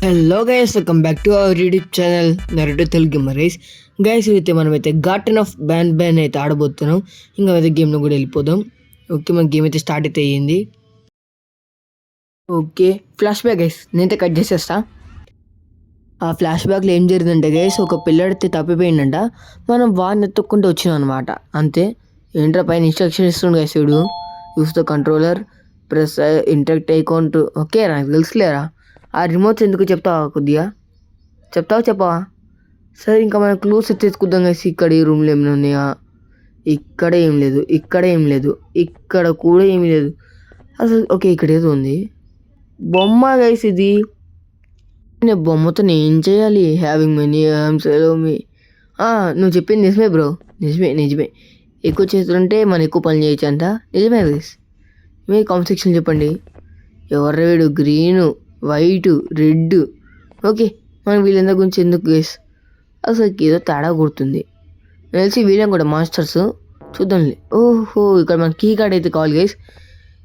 Hello guys, welcome back to our YouTube channel Naruto Telugu gamers. Guys అయితే మనమైతే garden of ban అయితే ఆడబోతున్నాం. ఇంకా అయితే గేమ్లో కూడా వెళ్ళిపోదాం. ఓకే, మన గేమ్ అయితే స్టార్ట్ అయితే అయ్యింది. ఓకే, ఫ్లాష్ బ్యాక్ గైస్, నేనైతే కట్ చేసేస్తా. ఆ ఫ్లాష్ బ్యాక్లో ఏం జరిగిందంటే గైస్, ఒక పిల్లడితే తప్పిపోయిందంట. మనం వాడిని ఎత్తుక్కుంటూ వచ్చినాం అనమాట. అంతే. ఏంట్రా పైన ఇన్స్ట్రక్షన్ ఇస్తుండే గైస్, చూడు. Use the controller, press intact account. Okay, నాకు తెలుసులేరా. ఆ రిమోట్స్ ఎందుకు చెప్తావా? కొద్దిగా చెప్పవా? సరే, ఇంకా మనం క్లూస్ తెచ్చుకుందాం గైస్. ఇక్కడ ఈ రూమ్లో ఏమైనా ఉన్నాయా? ఇక్కడ ఏం లేదు, ఇక్కడ కూడా ఏమీ లేదు అసలు. ఓకే, ఇక్కడ ఏదో ఉంది. బొమ్మ గైస్ ఇది. నేను బొమ్మతో నేను ఏం చేయాలి? హ్యావింగ్ మెనీ ఆర్మ్స్ ఎలో మీ. నువ్వు చెప్పింది నిజమే బ్రో, నిజమే. ఎక్కువ చేస్తుంటే మనం ఎక్కువ పని చేయొచ్చు అంట. నిజమే గైస్. మీరు కామెంట్ సెక్షన్ చెప్పండి. ఎవరు వీడు? Green, white, red. ఓకే, మనం వీళ్ళందరి గురించి ఎందుకు గైస్? అసలు ఏదో తేడా కొడుతుంది. తెలిసి వీళ్ళని కూడా మాస్టర్స్ చూద్దాంలే. ఓహో, ఇక్కడ మన కీ కార్డ్ అయితే కావాలి గైస్.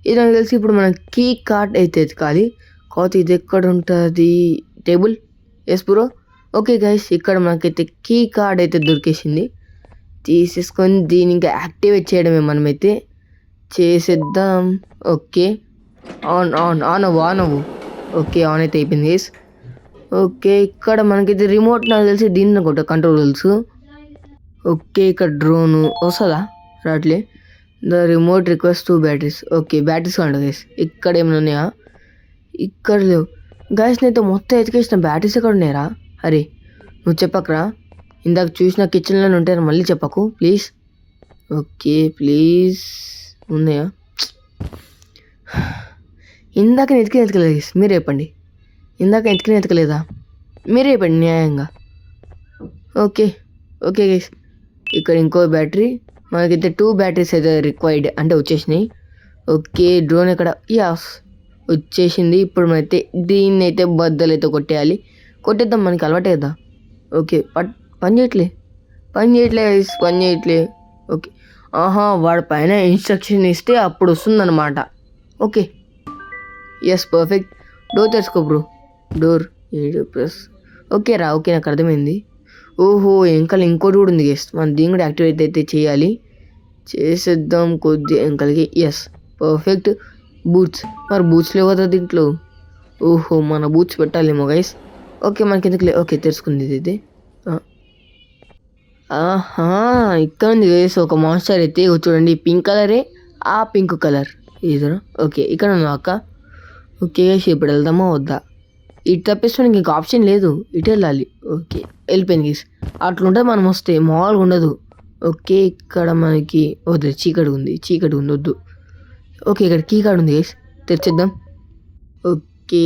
ఇది నాకు తెలిసి ఇప్పుడు మనం కీ కార్డ్ అయితే ఎత్తుకాలి. కాకపోతే ఇది ఎక్కడ ఉంటుంది? Table. Yes bro. Okay guys, ఇక్కడ మనకైతే కీ కార్డ్ అయితే దొరికేసింది. తీసేసుకొని దీన్ని ఇంకా యాక్టివేట్ చేయడమే మనమైతే. చేసేద్దాం. ఓకే, ఆన్ అవ్వు. ఓకే, ఆన్ అయితే అయిపోయింది గైస్. ఓకే, ఇక్కడ మనకైతే రిమోట్ నాకు తెలిసి దీన్ని కొట్ట కంట్రోల్స్. ఓకే, ఇక్కడ డ్రోను వస్తుందా? రాట్లే. The remote request 2 batteries. Okay, batteries కాండి గైస్. ఇక్కడ ఏమైనా ఉన్నాయా? ఇక్కడ లేవు గైస్. నేనైతే మొత్తం ఎతికేసిన. బ్యాటరీస్ ఎక్కడ ఉన్నాయరా? అరే, నువ్వు చెప్పకరా. ఇందాక చూసిన కిచెన్లోనే ఉంటాయని మళ్ళీ చెప్పకు ప్లీజ్. ఓకే ప్లీజ్, ఉన్నాయా? ఇందాక ఎతకలేదు గైస్, మీరు చెప్పండి. ఇందాక ఎతకలేదా? మీరే చెప్పండి న్యాయంగా. ఓకే గైస్, ఇక్కడ ఇంకో బ్యాటరీ. మనకైతే 2 బ్యాటరీస్ అయితే రిక్వైర్డ్, అంటే వచ్చేసినాయి. ఓకే, డ్రోన్ ఎక్కడ? యాస్, వచ్చేసింది. ఇప్పుడు మనైతే దీన్ని అయితే బద్దలైతే కొట్టేద్దాం, మనకి అలవాటే కదా. ఓకే, పని చేయట్లే గైస్, పని చేయట్లే. ఓకే, వాడి పైన ఇన్స్ట్రక్షన్ ఇస్తే అప్పుడు వస్తుందన్నమాట. Okay, yes, perfect. డోర్ తెచ్చుకో బ్రో. Door 7 plus. ఓకే, నాకు అర్థమైంది. ఓహో, ఇంకోటి కూడా ఉంది గైస్. మనం దీన్ని కూడా యాక్టివేట్ అయితే చేయాలి. చేసేద్దాం కొద్ది ఎంకలకి. Yes, perfect. బూట్స్. మరి బూట్స్ లేవు కదా దీంట్లో. ఓహో, మన బూట్స్ పెట్టాలేమో గైస్. ఓకే, మనకి ఎందుకు ఓకే, తెరుచుకుంది ఇది. ఇక్కడ ఉంది గైస్ ఒక మాన్స్టర్ అయితే. చూడండి, పింక్ కలరే. ఆ పింక్ కలర్ ఇదిరా. ఓకే, ఇక్కడ ఉన్నా అక్క. ఓకే గైస్, ఇప్పుడు వెళ్దామా వద్దా? ఇటు తప్పిస్తానికి ఇంకా ఆప్షన్ లేదు, ఇటు వెళ్ళాలి. ఓకే, వెళ్ళిపోయింది గైస్. అట్లుంటే మనం వస్తే మామూలుగా ఉండదు. ఓకే, ఇక్కడ మనకి వద్దు, చీకటి ఉంది, వద్దు. ఓకే, ఇక్కడ కీ కార్డ్ ఉంది గైస్, తెరిచేద్దాం. ఓకే,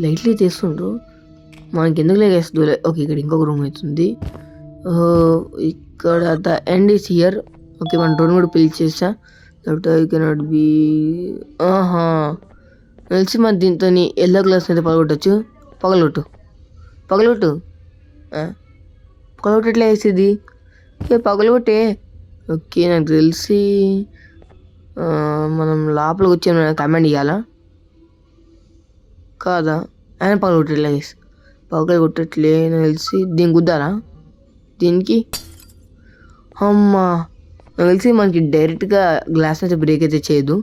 లైట్లీ తెస్తుండ్రు, మనకి ఎందుకులే గైస్. ఓకే, ఇక్కడ ఇంకొక రూమ్ అవుతుంది. ఇక్కడ the end is here. Okay, మన డ్రోన్ కూడా పిలిచేసా. That I cannot be. తెలిసి మన దీంతో ఎల్లో గ్లాస్ అయితే పగలగొట్టచ్చు. పగలగొట్టు ఎట్లా వేసేది? పగలగొట్టే. ఓకే, నాకు తెలిసి మనం లోపలికి వచ్చి కమాండ్ ఇవ్వాలా కాదా? ఆయన పగలగొట్టట్లే గైస్, పగలగొట్టట్లే నాకు తెలిసి. దీనికి గుద్దాలా? దీనికి అమ్మా, నాకు తెలిసి మనకి డైరెక్ట్గా గ్లాస్ అయితే బ్రేక్ అయితే చేయదు.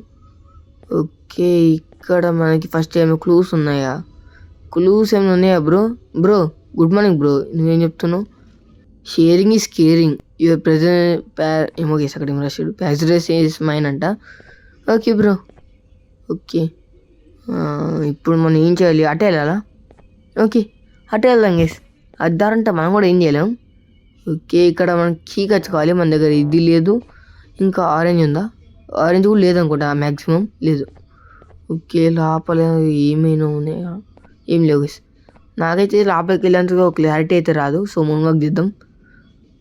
ఓకే, ఇక్కడ మనకి ఫస్ట్ ఏమైనా క్లూస్ ఉన్నాయా? Bro good morning bro. నువ్వేం చెప్తున్నావు? Sharing is caring. Your present ఏమో గేస్, అక్కడ ఏమో రాశాడు. ప్యాసరేజ్ ఈజ్ మైన్ అంట. Okay bro. ఓకే, ఇప్పుడు మనం ఏం చేయాలి? అటే వెళ్ళాలా? ఓకే, అటే వెళ్దాం గేస్. అద్దారంటే మనం కూడా ఏం చేయలేం. ఓకే, ఇక్కడ మనం కీ కచ్చుకోవాలి. మన దగ్గర ఇది లేదు. ఇంకా ఆరెంజ్ ఉందా? ఆరెంజ్ కూడా లేదనుకుంటా, మ్యాక్సిమం లేదు. ఓకే, లోపల ఏమైనా ఉన్నాయా? ఏం లేవు గైస్. నాకైతే లోపలికి వెళ్ళేంతగా క్లారిటీ అయితే రాదు. సో ముందుకు దిద్దాం.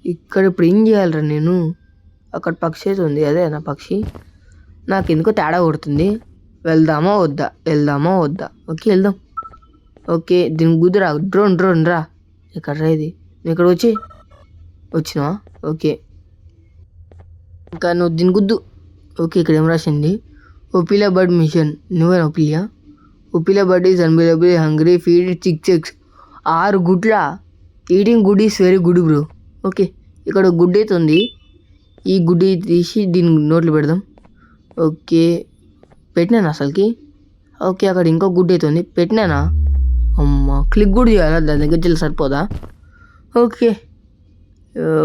ఇక్కడ ఇప్పుడు ఏం చేయాలరా నేను? అక్కడ పక్షి అయితే ఉంది, అదే నా పక్షి. నాకు ఎందుకో తేడా కొడుతుంది. వెళ్దామా వద్దా? ఓకే, వెళ్దాం. ఓకే, దీనికి గుద్దురా. డ్రోన్ రా. ఎక్కడ రా ఇది? నేను ఇక్కడ వచ్చినావా? ఓకే, ఇంకా నువ్వు దీని గుద్దు. ఓకే, ఇక్కడ ఏం రాసింది? Ophelia bird mission. నువ్వేనా Ophelia? Ophelia bird is unbelievable hungry feed chick checks 6 గుడ్ల. Eating good is very good bro. Okay, ఇక్కడ గుడ్ అయితే ఉంది. ఈ గుడ్డి తీసి దీని నోట్లో పెడదాం. ఓకే, పెట్టినాను అసలుకి. ఓకే, అక్కడ ఇంకో గుడ్డి అయితే ఉంది, పెట్టినానా? అమ్మ, క్లిక్ కూడా చేయాలా? దాని దగ్గర చెల్లి సరిపోదా? ఓకే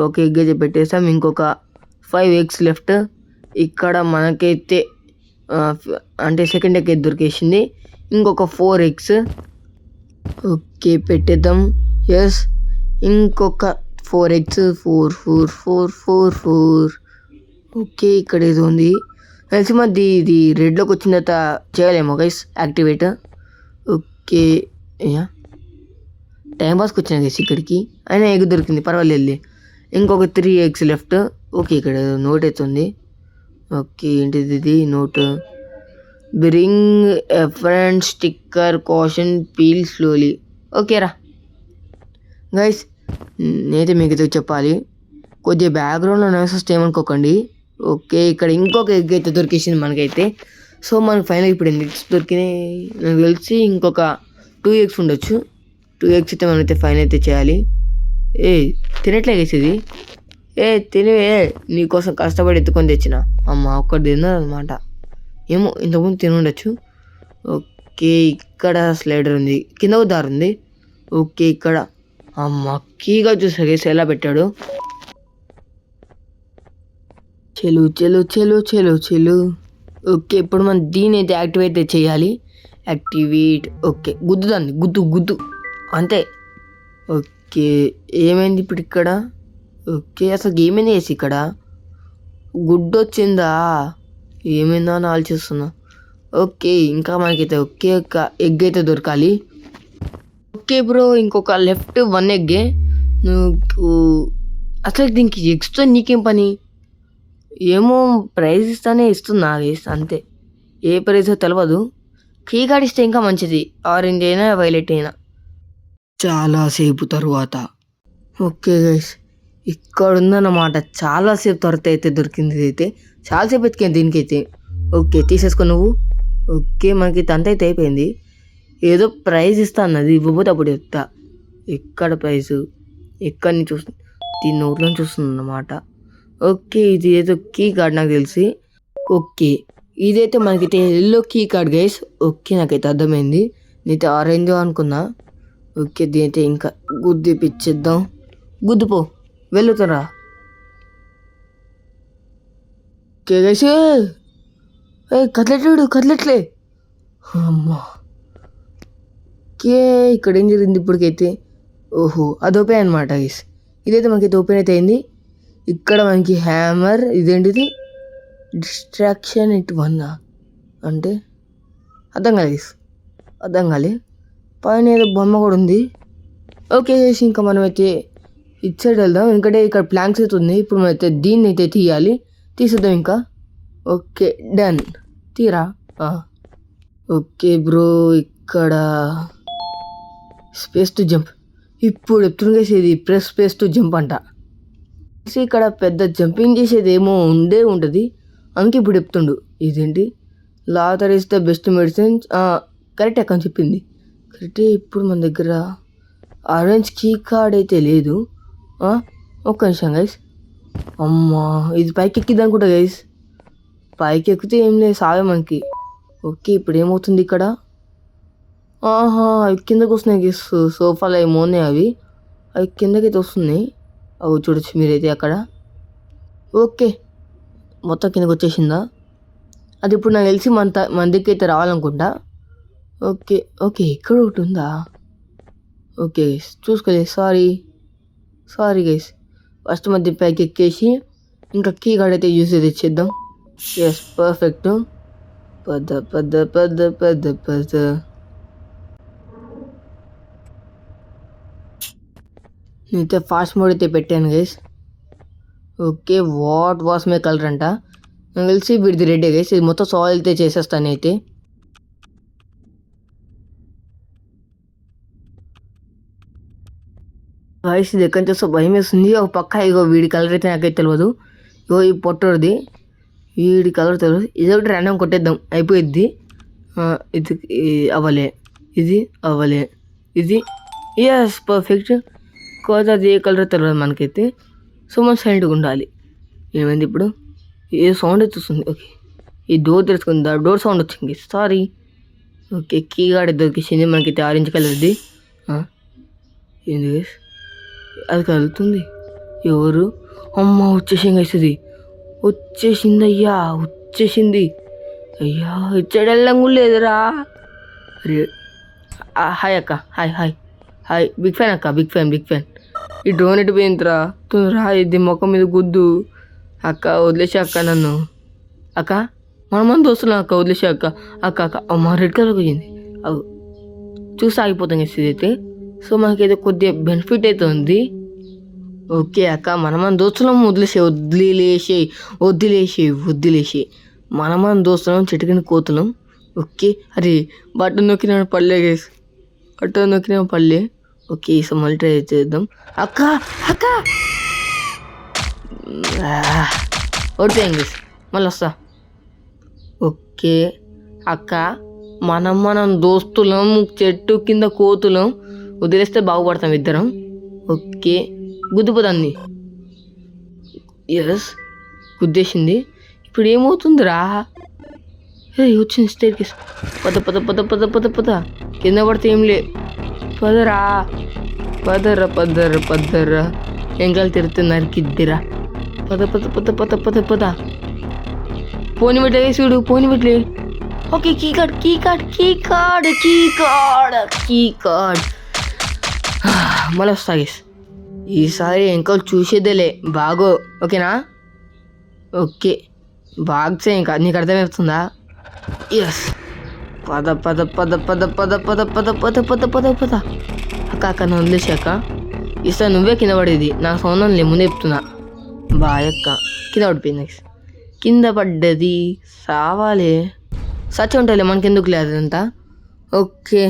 ఓకే, ఎగ్ అయితే పెట్టేస్తాం. ఇంకొక 5 eggs లెఫ్ట్. ఇక్కడ మనకైతే అంటే సెకండ్ ఎగ్ అయితే దొరికేసింది. ఇంకొక 4 eggs. ఓకే, పెట్టేద్దాం. ఎస్, ఇంకొక 4 eggs. 4 4 4 4 4. ఓకే, ఇక్కడ ఏదో ఉంది తెలిసి మధ్య ఇది రెడ్లోకి వచ్చిన తర్వాత చేయలేమో గైస్ యాక్టివేట్. ఓకే, టైంపాస్కి వచ్చిన గైస్ ఇక్కడికి. అయినా ఎగ్ దొరికింది, పర్వాలేదు. ఇంకొక 3 eggs లెఫ్ట్. ఓకే, ఇక్కడ నోట్ అవుతుంది. ఓకే, ఏంటిది ఇది note? Bring a friend sticker caution peel slowly. ఓకేరా గైస్, నేనైతే మీకు చెప్పాలి, కొద్దిగా బ్యాక్గ్రౌండ్లో నాయిసెస్ ఏమనుకోకండి. ఓకే, ఇక్కడ ఇంకొక ఎగ్ అయితే దొరికేసింది మనకైతే. సో మనకు ఫైనల్ ఇప్పుడు ఎన్ని ఎగ్స్ దొరికినాయి నాకు తెలిసి ఇంకొక 2 eggs ఉండొచ్చు. 2 eggs అయితే మనమైతే ఫైనల్ అయితే చేయాలి. తినట్లే వేసేది. తినవే, నీకోసం కష్టపడి ఎత్తుకొని తెచ్చిన. అమ్మ, ఒక్కటి తిన్నదనమాట. ఏమో ఇంతకుముందు తినుండొచ్చు. ఓకే, ఇక్కడ స్లైడర్ ఉంది, కింద దారి ఉంది. ఓకే, ఇక్కడ అమ్మ కీగా చూసా ఎలా పెట్టాడు. చెలు చెలు చెలు చెలు చెలు. ఓకే, ఇప్పుడు మనం దీని అయితే యాక్టివేట్ చేయాలి. యాక్టివేట్. ఓకే, గుద్దుదాన్ని, గుద్దు గుద్దు అంతే. ఓకే, ఏమైంది ఇప్పుడు ఇక్కడ? ఓకే, అసలు ఏమైంది వేసి ఇక్కడ? గుడ్డు వచ్చిందా? ఏమైందా అని ఆలోచిస్తున్నా. ఓకే, ఇంకా మనకైతే ఒకే ఒక ఎగ్ అయితే దొరకాలి. ఓకే బ్రో, ఇంకొక లెఫ్ట్ 1 egg. నువ్వు అసలు దీనికి ఎగ్స్తో నీకేం పని? ఏమో ప్రైజ్ ఇస్తానే ఇస్తున్నా అంతే. ఏ ప్రైజో తెలియదు. కీ కార్డ్ ఇస్తే ఇంకా మంచిది, ఆరెంజ్ అయినా వైలెట్ అయినా. చాలాసేపు తరువాత ఓకే గైస్, ఇక్కడ ఉందన్నమాట. చాలాసేపు తర్వాత అయితే దొరికింది. అయితే చాలాసేపు ఎత్తికాను దీనికైతే. ఓకే, తీసేసుకో నువ్వు. ఓకే, మనకి తంత అయితే అయిపోయింది. ఏదో ప్రైజ్ ఇస్తా అన్నది, ఇవ్వబోతే అప్పుడు చెప్తా. ఎక్కడ ప్రైజు? ఎక్కడిని చూస్తుంది? దీని నోట్లో చూస్తుంది అన్నమాట. ఓకే, ఇది ఏదో కీ కార్డ్ నాకు తెలిసి. ఓకే, ఇదైతే మనకైతే yellow key card guys. Okay, నాకైతే అర్థమైంది. నేనైతే ఆరెంజ్ అనుకున్నా. ఓకే, దీనైతే ఇంకా గుద్దిపిచ్చేద్దాం. గుద్దుపో, వెళ్తారా? ఓకే గైస్, కదలట్లే. అమ్మా, ఓకే, ఇక్కడ ఏం జరిగింది ఇప్పటికైతే? ఓహో, అది ఓపెన్ అనమాట గైస్. ఇదైతే మనకైతే ఓపెన్ అయితే అయింది. ఇక్కడ మనకి హ్యామర్, ఇదేంటిది? డిస్ట్రాక్షన్ ఇట్ 1 అంటే అర్థం కాలే. పైన ఏదో బొమ్మ కూడా ఉంది. ఓకే, ఇంకా మనమైతే ఇటు సైడ్ వెళ్దాం. ఎందుకంటే ఇక్కడ ప్లాంక్స్ అయితే ఉంది. ఇప్పుడు మనమైతే దీన్ని అయితే తీయాలి. తీసేద్దాం ఇంకా. Okay, done. తీరా. ఓకే బ్రో, ఇక్కడ స్పేస్ టు జంప్. ఇప్పుడు చెప్తుండే ఇది ప్రెస్ స్పేస్ టు జంప్ అంట. ఇక్కడ పెద్ద జంపింగ్ చేసేది ఏమో ఉంటుంది. అందుకే ఇప్పుడు చెప్తుండు. ఇదేంటి? Lather is the best medicine. Correct అక్కడ చెప్పింది కరెక్టే. ఇప్పుడు మన దగ్గర ఆరెంజ్ కీ కార్డ్ అయితే లేదు. ఒక్క నిమిషం గైస్. అమ్మా, ఇది పైకి ఎక్కిద్ది అనుకుంటా గైస్. పైకి ఎక్కితే ఏం లేదు, సావే మనకి. ఓకే, ఇప్పుడు ఏమవుతుంది ఇక్కడ? అవి కిందకు వస్తున్నాయి గైస్. సోఫాలో ఏమో ఉన్నాయి అవి కిందకైతే వస్తున్నాయి. అవి చూడొచ్చు మీరైతే అక్కడ. ఓకే, మొత్తం కిందకి వచ్చేసిందా? అది ఇప్పుడు నాకు తెలిసి మన దగ్గర అయితే రావాలనుకుంటా. ఓకే, ఇక్కడ ఒకటి ఉందా? ఓకే గైస్, చూసుకోలేదు. Sorry guys. ఫస్ట్ మధ్య పైకి ఎక్కేసి ఇంకా కీ కార్డ్ అయితే యూజ్ అయితే ఇచ్చేద్దాం. Yes, perfect. పద. నేనైతే ఫాస్ట్ మోడ్ అయితే పెట్టాను guys. Okay, what was my colour అంట. నాకు తెలిసి వీడిది రెడ్డే గైస్. ఇది మొత్తం సాల్వ్ అయితే చేసేస్తాను అయితే. గైస్, ఇది ఎక్కడి చూస్తే భయం వేస్తుంది. ఒక పక్క ఇగో వీడి కలర్ అయితే నాకైతే తెలియదు. ఇగో ఈ పొట్టోడిది, వీడి కలర్ తెలియదు. ఇదొకటి ర్యాండమ్ కొట్టేద్దాం, అయిపోయిద్ది. ఇది అవ్వలే, ఇది అవ్వలే, ఇది ఎస్ పర్ఫెక్ట్. కాదు అది ఏ కలర్ తెలియదు మనకైతే. సో మనం సైలెంట్గా ఉండాలి. ఏమైంది ఇప్పుడు? ఏ సౌండ్ వచ్చేస్తుంది. ఓకే, ఈ డోర్ తెరుచుకుందా, డోర్ సౌండ్ వచ్చింది. సారీ. ఓకే, కీ గార్డ్ దొరికింది మనకైతే ఆరెంజ్ కలర్ది. ఏంది గైస్ అది కదులుతుంది? ఎవరు? అమ్మ వచ్చేసింది గైస్, ఇది వచ్చేసింది అయ్యా, వచ్చేసింది అయ్యా. ఇచ్చాడు వెళ్ళంగా లేదురా. అరే హాయ్ అక్క, hi hi hi. Big fan అక్క, బిగ్ ఫ్యాన్ బిగ్ ఫ్యాన్. ఈ డ్రోన్ ఎటు పోయిందిరా? రా, ఇది ముఖం మీద గుద్దు. అక్క వదిలేసా అక్క నన్ను. అక్క మన దోస్తున్నాం అక్క, వదిలేసా అక్క. అక్క అక్క అమ్మ రెడ్ కలర్ పోయింది. అవు చూసి ఆగిపోతాం కదా ఇదైతే. సో మనకైతే కొద్దిగా బెనిఫిట్ అయితే ఉంది. ఓకే అక్క మన దోస్తున్నాం, వదిలేసే మన దోస్తున్నాం, చెట్టు కింద కోతున్నాం. ఓకే, అరే బటన్ నొక్కిన పడలే గైస్, బటన్ నొక్కిన పడలే. ఓకే, సో మళ్ళీ ట్రై చేద్దాం. అక్క అక్క ఓడిపోయాం గైస్, మళ్ళీ వస్తా. ఓకే అక్క మనం దోస్తులం, చెట్టు కింద కోతులం, వదిలేస్తే బాగుపడతాం ఇద్దరం. ఓకే గుద్దుపోదాన్ని. ఎస్ గుద్దేసింది. ఇప్పుడు ఏమవుతుందిరా? వచ్చింది స్టేర్ కేస్. పద పద పద పద పద పద, కింద పడితే ఏం లే. పదరా పదరా ఎంకాయలు తిరిగితే నరికిద్దిరా. పద పద పద పద పద పద. పోని పెట్టే చూడు, పోని పెట్టలే. ఓకే కీ కార్డ్ మళ్ళీ వస్తా గైస్. ఈసారి ఎంకాయలు చూసేదేలే బాగో. ఓకేనా? ఓకే బాగ్సే, ఇంకా నీకు అర్థమవుతుందా? ఎస్ పద పద పద పద పద పద పద పద పద పద పద. అక్క నన్ను వదిలేసాక ఈసారి నువ్వే కింద పడేది, నాకు సౌండ్ లే ముందే చెప్తున్నా. బాయక్క కింద పడిపోయింది. కింద పడ్డది సావాలే, సచ్చ ఉంటాయిలే మనకెందుకు లేదు అదంతా. ఓకే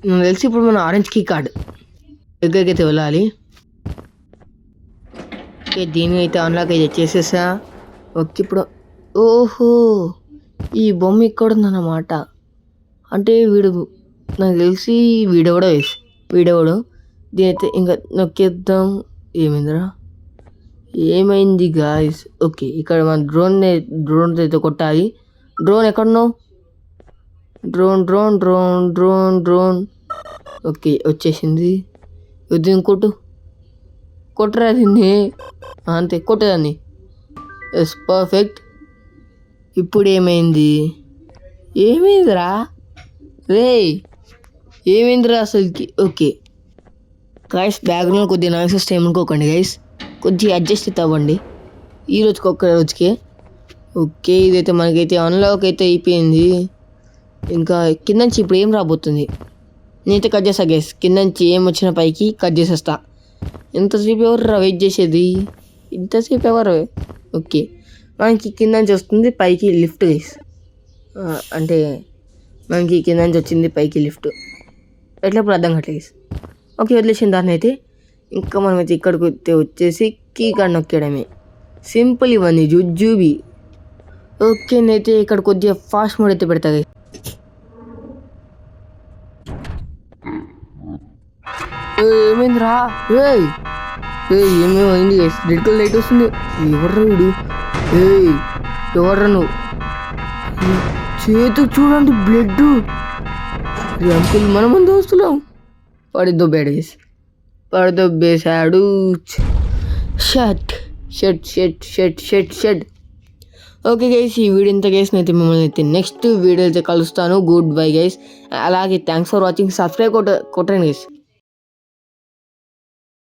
నాకు తెలిసి ఇప్పుడు మన ఆరెంజ్ కీ కార్డ్ దగ్గరికి వెళ్ళాలి. ఓకే దీన్ని అయితే అన్లాక్ అయితే చేసేసా. ఓకే ఇప్పుడు ఓహో ఈ బొమ్మ ఇక్కడ ఉందన్నమాట. అంటే వీడు నాకు తెలిసి వీడెవడు. దీని అయితే ఇంకా నొక్కేద్దాం. ఏమైంది గాయస్? ఓకే ఇక్కడ మన డ్రోన్ అయితే కొట్టాలి. డ్రోన్ ఎక్కడున్నావు? డ్రోన్. ఓకే వచ్చేసింది. దీన్ని కొట్టరా దీన్ని, అంతే కొట్టేదాన్ని. Yes perfect. ఇప్పుడు ఏమైందిరా ఏమైందిరా అసలుకి? ఓకే గైస్ బ్యాక్గ్రౌండ్ కొద్దిగా నాయిస్ వస్తే ఏమనుకోకండి గైస్, కొద్దిగా అడ్జస్ట్ అయితే అవ్వండి ఈరోజుకి ఒక్క రోజుకే. ఓకే ఇదైతే మనకైతే అన్లాక్ అయితే అయిపోయింది. ఇంకా కింద నుంచి ఇప్పుడు ఏం రాబోతుంది? నేనైతే కట్ చేస్తా గైస్, కింద నుంచి ఏం వచ్చిన పైకి కట్ చేసేస్తా. ఎంతసేపు ఎవరు వెయిట్ చేసేది? ఇంతసేపు ఎవరు? ఓకే మనకి కింద నుంచి వస్తుంది పైకి లిఫ్ట్ గైస్. అంటే మనకి కింద నుంచి వచ్చింది పైకి లిఫ్ట్. ఎట్లప్పుడు అర్థం కావట్లేదు గైస్. ఓకే వదిలేసిన దాన్ని అయితే ఇంకా మనమైతే ఇక్కడికి వచ్చేసి కీ కార్డ్ నొక్కడమే. సింపుల్ ఇవన్నీ జుజుబి. ఓకే నేనైతే ఇక్కడ కొద్దిగా ఫాస్ట్ మోడ్ అయితే పెడతా గైస్. ఏమైందిరా? ఏమేమైంది గైస్? రెడ్ కలర్ లైట్ వస్తుంది. ఎవర్రా వీడు? ఎవర్రా నువ్వు? చేతు చూడండి బ్లడ్. అంకుల్ మనం దోస్తున్నాం. పడిదొబ్బాడు గైస్, పడిదొబ్బేశాడు. షట్. ఓకే గైస్ ఈ వీడియో ఇంత గైస్ అయితే మిమ్మల్ని అయితే నెక్స్ట్ వీడియో అయితే కలుస్తాను. Good bye guys. అలాగే థ్యాంక్స్ ఫర్ వాచింగ్. సబ్స్క్రైబ్ కొట్టండి గైస్.